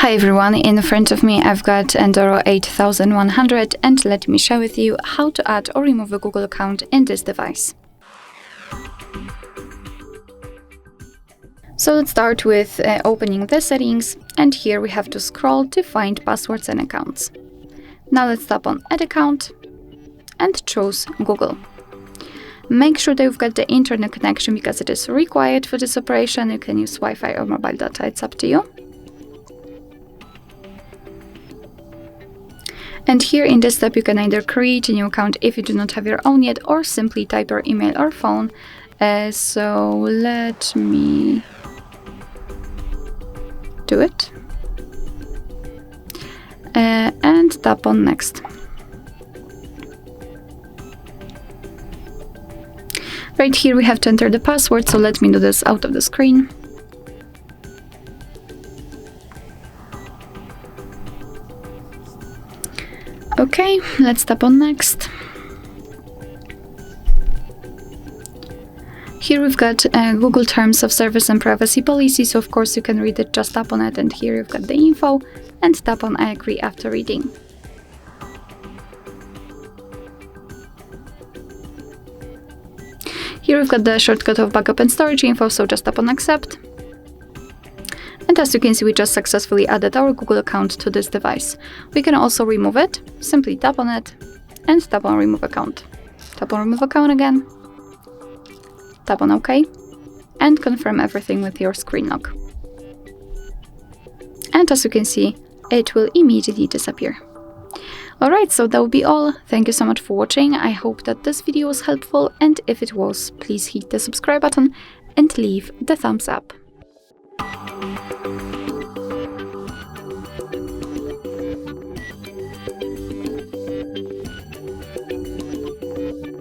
Hi everyone, in front of me I've got Doro 8100 and let me share with you how to add or remove a Google account in this device. So let's start with opening the settings, and here we have to scroll to find passwords and accounts. Now let's tap on Add Account and choose Google. Make sure that you've got the internet connection because it is required for this operation. You can use Wi-Fi or mobile data, it's up to you. And here in this step you can either create a new account if you do not have your own yet, or simply type your email or phone. So let me do it. And tap on Next. Right here we have to enter the password, so let me do this out of the screen. Okay, let's tap on Next. Here we've got Google Terms of Service and Privacy Policy, so of course you can read it, just tap on it, and here you've got the info, and tap on I agree after reading. Here we've got the shortcut of backup and storage info, so just tap on Accept. And as you can see, we just successfully added our Google account to this device. We can also remove it. Simply tap on it and tap on Remove Account. Tap on Remove Account again. Tap on OK. And confirm everything with your screen lock. And as you can see, it will immediately disappear. Alright, so that will be all. Thank you so much for watching. I hope that this video was helpful, and if it was, please hit the subscribe button and leave the thumbs up.